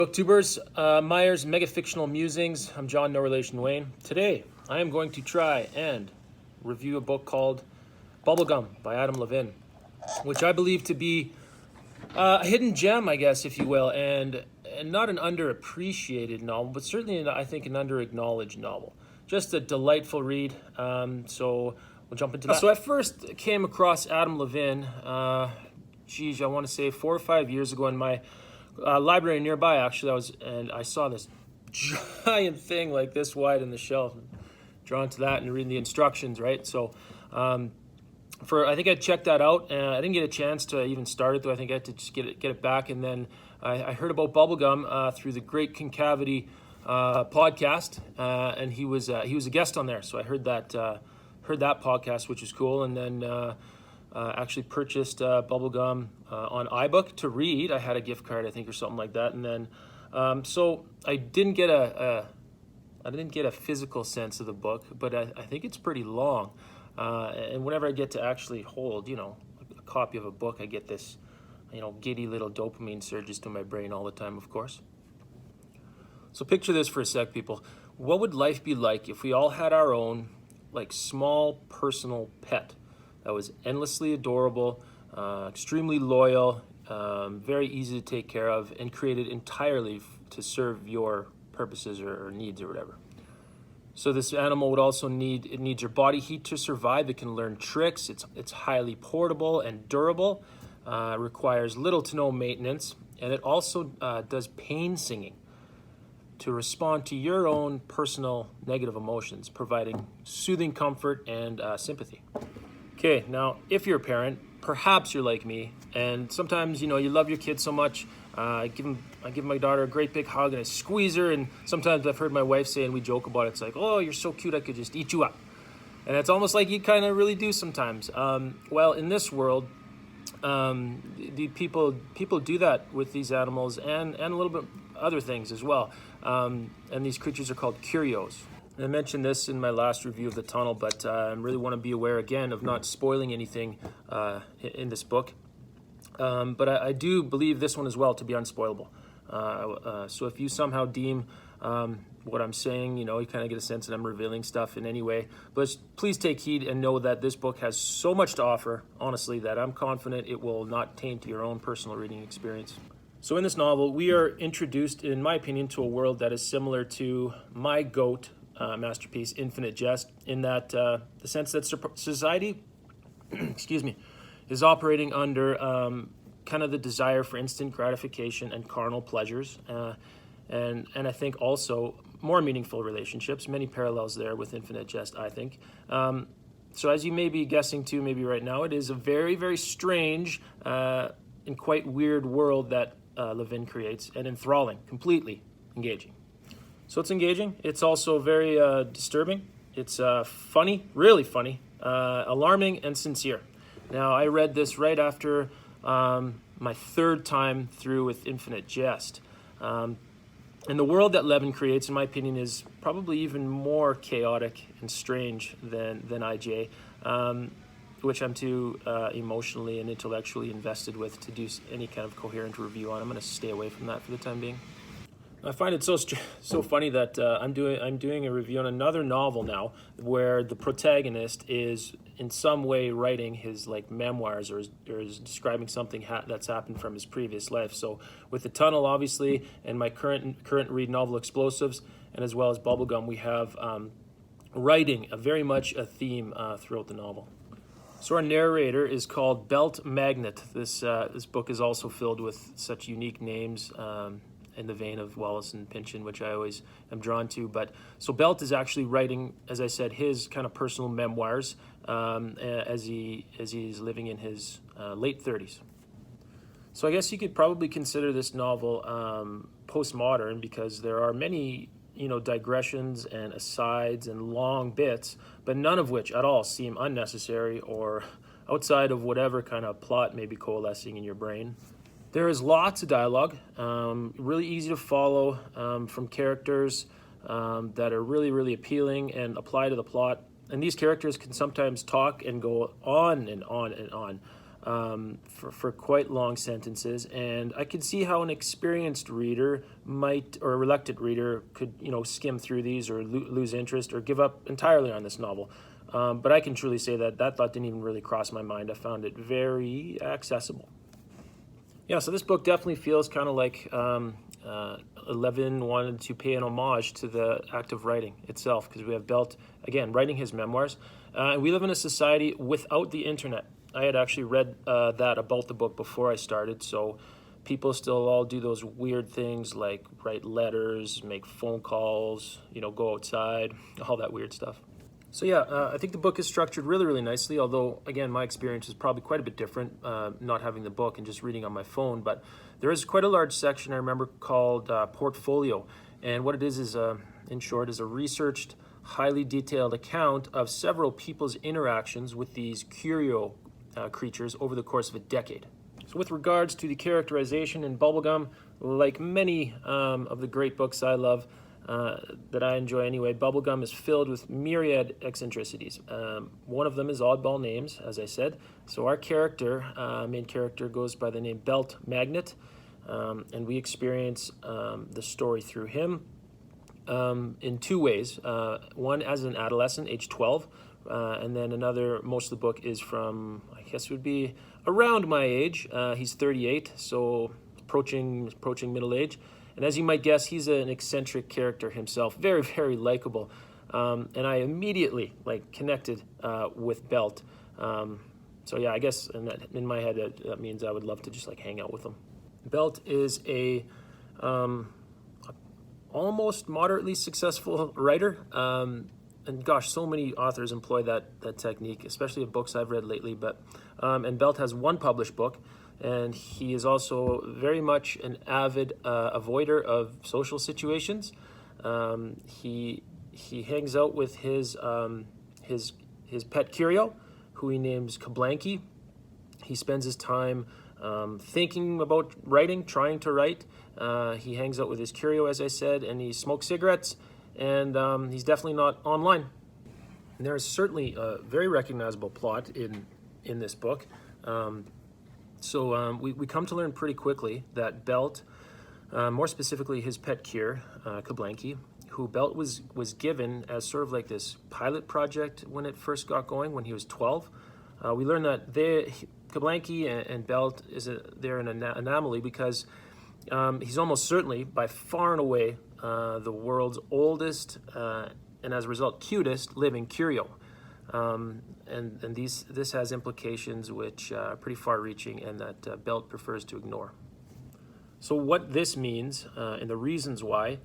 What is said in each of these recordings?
Booktubers, Myers Mega Fictional Musings. I'm John, no relation Wayne. Today, I am going to try and review a book called Bubblegum by Adam Levin, which I believe to be a hidden gem, I guess, if you will, and not an underappreciated novel, but certainly, I think, an underacknowledged novel. Just a delightful read, so we'll jump into that. So I first came across Adam Levin, I want to say 4 or 5 years ago in my library nearby. Actually, I saw this giant thing like this wide in the shelf. Drawn to that and reading the instructions, right? So, I think I checked that out, and I didn't get a chance to even start it, though. I think I had to just get it back, and then I heard about Bubblegum through the Great Concavity podcast, and he was a guest on there. So I heard that podcast, which was cool, and then actually purchased Bubblegum on iBook to read. I had a gift card, I think, or something like that, and then so I didn't get a physical sense of the book, but I think it's pretty long. And whenever I get to actually hold, a copy of a book, I get this, giddy little dopamine surges to my brain all the time, of course. So picture this for a sec, people. What would life be like if we all had our own, small personal pet that was endlessly adorable, extremely loyal, very easy to take care of, and created entirely to serve your purposes or needs or whatever? So this animal would also needs your body heat to survive. It can learn tricks. It's highly portable and durable. Requires little to no maintenance, and it also does pain singing to respond to your own personal negative emotions, providing soothing comfort and sympathy. Okay, now if you're a parent, perhaps you're like me, and sometimes you love your kid so much. I give my daughter a great big hug and I squeeze her, and sometimes I've heard my wife say, and we joke about it, it's like, "Oh, you're so cute, I could just eat you up." And it's almost like you kind of really do sometimes. Well, in this world, the people do that with these animals and a little bit other things as well. And these creatures are called curios. And I mentioned this in my last review of The Tunnel, but I really want to be aware again of not spoiling anything in this book. But I do believe this one as well to be unspoilable. So if you somehow deem what I'm saying, you kind of get a sense that I'm revealing stuff in any way, but please take heed and know that this book has so much to offer, honestly, that I'm confident it will not taint your own personal reading experience. So in this novel, we are introduced, in my opinion, to a world that is similar to my GOAT masterpiece, Infinite Jest, in that the sense that society, excuse me, is operating under kind of the desire for instant gratification and carnal pleasures, and I think also more meaningful relationships. Many parallels there with Infinite Jest, I think. So as you may be guessing too, maybe right now, it is a very, very strange and quite weird world that Levin creates, and enthralling, completely engaging. So it's engaging. It's also very disturbing. It's funny, really funny, alarming, and sincere. Now, I read this right after my third time through with Infinite Jest. And the world that Levin creates, in my opinion, is probably even more chaotic and strange than IJ, which I'm too emotionally and intellectually invested with to do any kind of coherent review on. I'm going to stay away from that for the time being. I find it so funny that I'm doing a review on another novel now, where the protagonist is in some way writing his memoirs or is describing something that's happened from his previous life. So with The Tunnel, obviously, and my current read novel Explosives, and as well as Bubblegum, we have writing very much a theme throughout the novel. So our narrator is called Belt Magnet. This book is also filled with such unique names. In the vein of Wallace and Pynchon, which I always am drawn to. But so Belt is actually writing, as I said, his kind of personal memoirs as he's living in his late 30s. So I guess you could probably consider this novel postmodern, because there are many digressions and asides and long bits, but none of which at all seem unnecessary or outside of whatever kind of plot may be coalescing in your brain. There is lots of dialogue, really easy to follow from characters that are really, really appealing and apply to the plot. And these characters can sometimes talk and go on and on and on. for quite long sentences, and I could see how an experienced reader might, or a reluctant reader could, skim through these or lose interest or give up entirely on this novel. But I can truly say that thought didn't even really cross my mind. I found it very accessible. Yeah, so this book definitely feels kind of like Levin wanted to pay an homage to the act of writing itself, because we have Belt, again, writing his memoirs. We live in a society without the internet. I had actually read that about the book before I started, so people still all do those weird things like write letters, make phone calls, go outside, all that weird stuff. So yeah, I think the book is structured really, really nicely, although, again, my experience is probably quite a bit different, not having the book and just reading on my phone. But there is quite a large section, I remember, called Portfolio. And what it is in short, is a researched, highly detailed account of several people's interactions with these curio creatures over the course of a decade. So with regards to the characterization in Bubblegum, like many of the great books I love, that I enjoy anyway, Bubblegum is filled with myriad eccentricities. One of them is oddball names, as I said. So our main character, goes by the name Belt Magnet, and we experience the story through him in two ways. One as an adolescent, age 12, and then another, most of the book is from, I guess it would be around my age. He's 38, so approaching middle age. And as you might guess, he's an eccentric character himself, very, very likable. And I immediately connected with Belt. So yeah, I guess in my head that means I would love to just hang out with him. Belt is a almost moderately successful writer. And gosh, so many authors employ that technique, especially in books I've read lately. And Belt has one published book. And he is also very much an avid avoider of social situations. He hangs out with his pet curio, who he names Kablanky. He spends his time thinking about writing, trying to write. He hangs out with his curio, as I said, and he smokes cigarettes. And he's definitely not online. And there is certainly a very recognizable plot in this book. So we come to learn pretty quickly that Belt, more specifically his pet cure, Kablanky, who Belt was given as sort of like this pilot project when it first got going, when he was 12. We learn that Kablanky and Belt, they're an anomaly because he's almost certainly, by far and away, the world's oldest and as a result cutest living curio. And this has implications which are pretty far-reaching and that Belt prefers to ignore. So what this means and the reasons why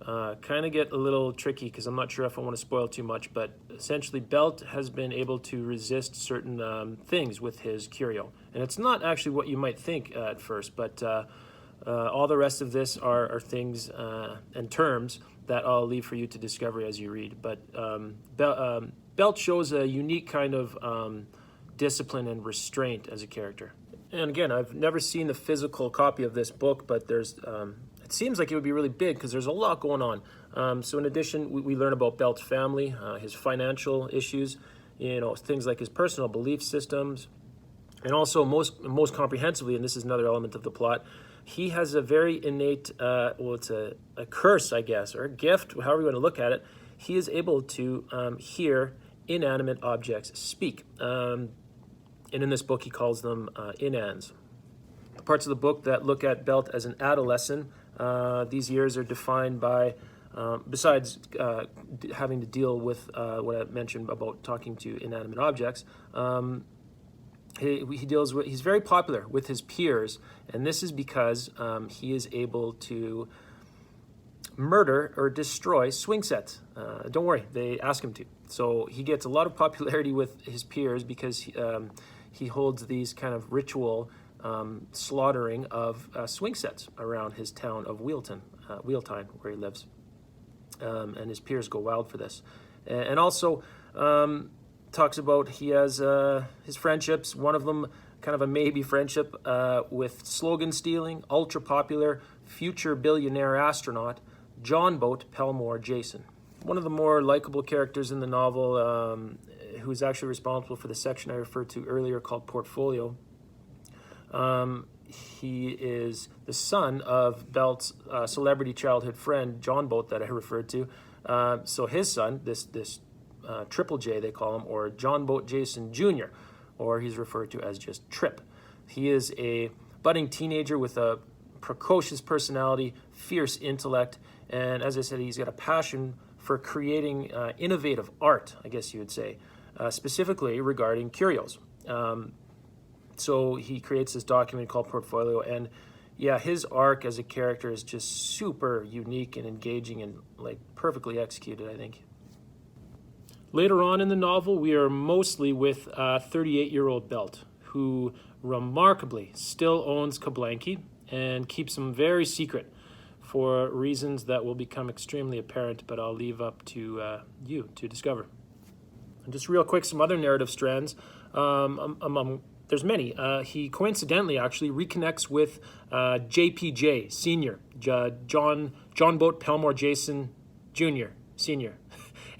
kind of get a little tricky, because I'm not sure if I want to spoil too much, but essentially Belt has been able to resist certain things with his curio. And it's not actually what you might think at first, but all the rest of this are things and terms that I'll leave for you to discover as you read. But Belt shows a unique kind of discipline and restraint as a character. And again, I've never seen the physical copy of this book, but there's it seems like it would be really big because there's a lot going on. So in addition, we learn about Belt's family, his financial issues, things like his personal belief systems, and also most comprehensively, and this is another element of the plot, he has a very innate, it's a curse, I guess, or a gift, however you want to look at it. He is able to hear inanimate objects speak. And in this book, he calls them inans. The parts of the book that look at Belt as an adolescent, these years are defined by, besides having to deal with what I mentioned about talking to inanimate objects, he's very popular with his peers, and this is because he is able to murder or destroy swing sets. Don't worry, they ask him to. So he gets a lot of popularity with his peers because he holds these kind of ritual slaughtering of swing sets around his town of Wheeltine, where he lives. And his peers go wild for this. And also talks about he has his friendships, one of them kind of a maybe friendship with slogan stealing, ultra popular, future billionaire astronaut, John Boat Pelmore Jason. One of the more likable characters in the novel, who is actually responsible for the section I referred to earlier called Portfolio, He is the son of Belt's celebrity childhood friend, John Boat, that I referred to. So his son, this Triple J, they call him, or John Boat Jason Jr., or he's referred to as just Trip. He is a budding teenager with a precocious personality, fierce intellect, and as I said, he's got a passion for creating innovative art, I guess you would say, specifically regarding curios. So he creates this document called Portfolio, and yeah, his arc as a character is just super unique and engaging and like perfectly executed, I think. Later on in the novel, we are mostly with 38-year-old Belt, who remarkably still owns Kablanki and keeps him very secret for reasons that will become extremely apparent, but I'll leave up to you to discover. And just real quick, some other narrative strands. There's many. He coincidentally actually reconnects with JPJ Senior, John Boat Pelmore Jason Jr. Senior,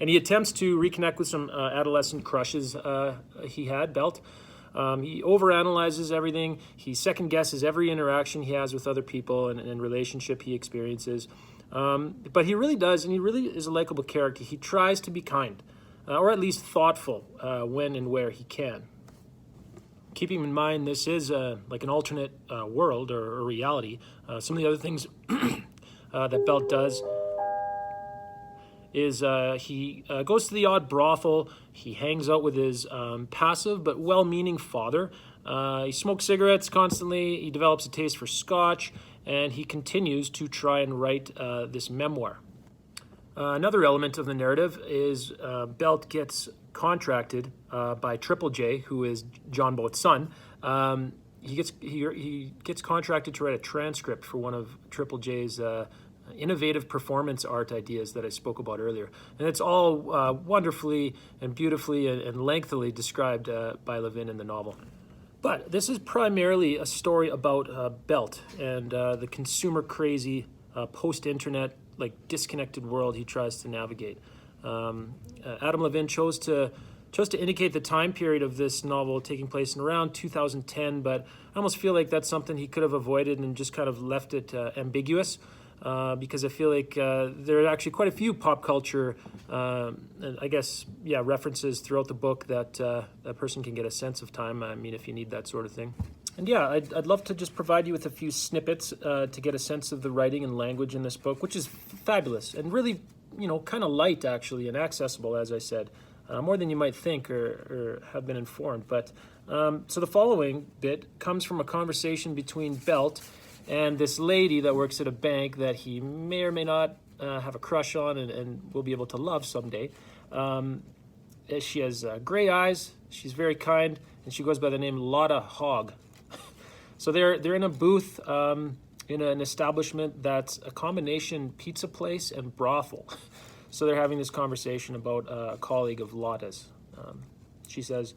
and he attempts to reconnect with some adolescent crushes he had, Belt. He overanalyzes everything. He second guesses every interaction he has with other people and relationship he experiences. But he really does, and he really is a likable character. He tries to be kind, or at least thoughtful when and where he can. Keeping in mind this is like an alternate world or reality, some of the other things that Belt does is he goes to the odd brothel, he hangs out with his passive but well-meaning father, he smokes cigarettes constantly, he develops a taste for scotch, and he continues to try and write this memoir. Another element of the narrative is Belt gets contracted by Triple J, who is John Boat's son. He gets contracted to write a transcript for one of Triple J's innovative performance art ideas that I spoke about earlier. And it's all wonderfully and beautifully and lengthily described by Levin in the novel. But this is primarily a story about Belt and the consumer-crazy, post-internet, like disconnected world he tries to navigate. Adam Levin chose to indicate the time period of this novel taking place in around 2010, but I almost feel like that's something he could have avoided and just kind of left it ambiguous. Because I feel like there are actually quite a few pop culture, I guess, references throughout the book that a person can get a sense of time. I mean, if you need that sort of thing. And yeah, I'd love to just provide you with a few snippets to get a sense of the writing and language in this book, which is fabulous and really, kind of light actually and accessible, as I said, more than you might think or have been informed. But so the following bit comes from a conversation between Belt and this lady that works at a bank that he may or may not have a crush on and will be able to love someday. She has gray eyes, she's very kind, and she goes by the name Lotta Hogg. So they're in a booth in an establishment that's a combination pizza place and brothel. So they're having this conversation about a colleague of Lotta's. She says,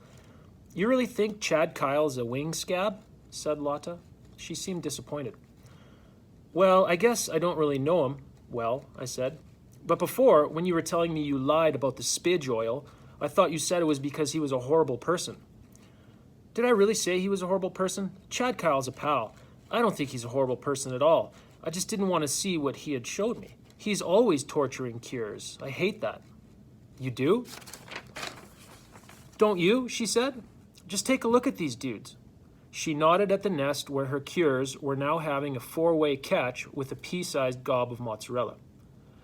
"You really think Chad Kyle's a wing scab?" said Lotta. She seemed disappointed. "Well, I guess I don't really know him well," I said. "But before, when you were telling me you lied about the spidge oil, I thought you said it was because he was a horrible person." "Did I really say he was a horrible person? Chad Kyle's a pal. I don't think he's a horrible person at all. I just didn't want to see what he had showed me. He's always torturing cures. I hate that." "You do?" "Don't you?" she said. "Just take a look at these dudes." She nodded at the nest where her cures were now having a four-way catch with a pea-sized gob of mozzarella.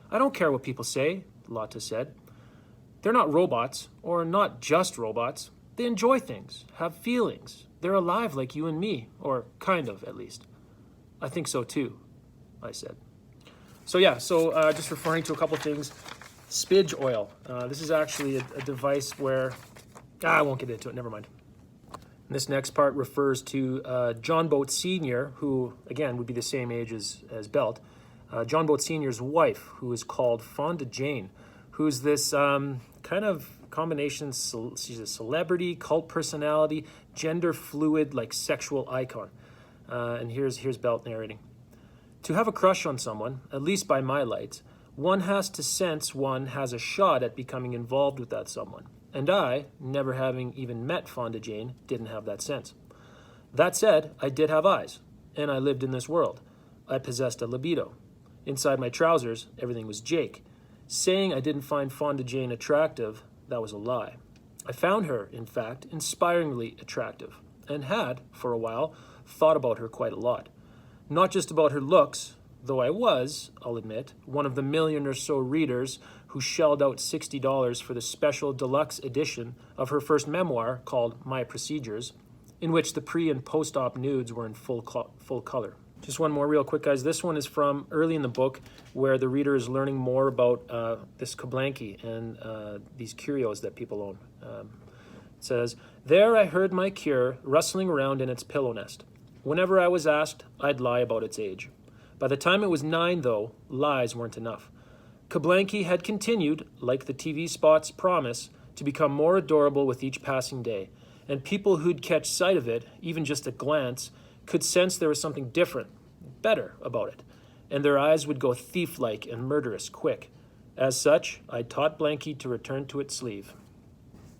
"I don't care what people say," Lotta said. "They're not robots, or not just robots. They enjoy things, have feelings. They're alive like you and me, or kind of, at least." "I think so too," I said. So just referring to a couple things. Spidge oil. This is actually a device where... I won't get into it, never mind. This next part refers to John Boat Sr., who, again, would be the same age as Belt. John Boat Sr.'s wife, who is called Fonda Jane, who's this kind of combination. She's a celebrity, cult personality, gender fluid, like sexual icon. And here's Belt narrating. "To have a crush on someone, at least by my lights, one has to sense one has a shot at becoming involved with that someone. And I, never having even met Fonda Jane, didn't have that sense. That said, I did have eyes, and I lived in this world. I possessed a libido. Inside my trousers, everything was Jake. Saying I didn't find Fonda Jane attractive, that was a lie. I found her, in fact, inspiringly attractive, and had, for a while, thought about her quite a lot. Not just about her looks, though I was, I'll admit, one of the million or so readers who shelled out $60 for the special deluxe edition of her first memoir called My Procedures, in which the pre- and post-op nudes were in full color. Just one more real quick, guys. This one is from early in the book where the reader is learning more about this Kablanki and these curios that people own. It says, "There I heard my cure rustling around in its pillow nest. Whenever I was asked, I'd lie about its age. By the time it was 9, though, lies weren't enough. Kablanki had continued, like the TV spots promise, to become more adorable with each passing day, and people who'd catch sight of it, even just a glance, could sense there was something different, better about it, and their eyes would go thief-like and murderous quick. As such, I taught Blanky to return to its sleeve."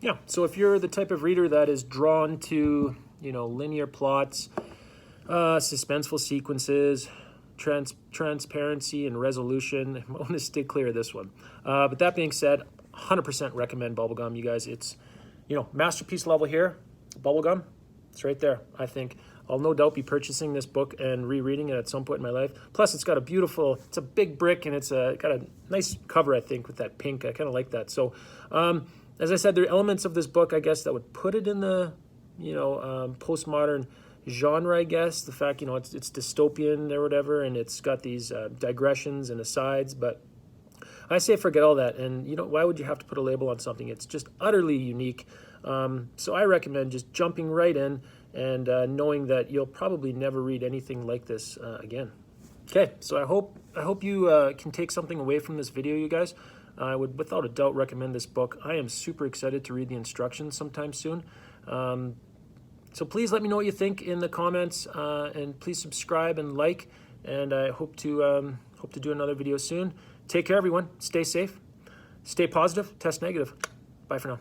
Yeah, so if you're the type of reader that is drawn to, linear plots, suspenseful sequences, transparency and resolution, I want to stay clear of this one. But that being said, 100% recommend Bubblegum, you guys. It's, masterpiece level here, Bubblegum. It's right there, I think. I'll no doubt be purchasing this book and rereading it at some point in my life. Plus, it's got it's a big brick, and it's got a nice cover, I think, with that pink. I kind of like that. So, as I said, there are elements of this book, I guess, that would put it in the, postmodern genre, I guess. The fact, it's dystopian or whatever, and it's got these digressions and asides. But I say forget all that. And, why would you have to put a label on something? It's just utterly unique. So I recommend just jumping right in and knowing that you'll probably never read anything like this again. Okay, so I hope you can take something away from this video, you guys. I would without a doubt recommend this book. I am super excited to read the instructions sometime soon. So please let me know what you think in the comments, and please subscribe and like. And I hope to do another video soon. Take care, everyone. Stay safe. Stay positive. Test negative. Bye for now.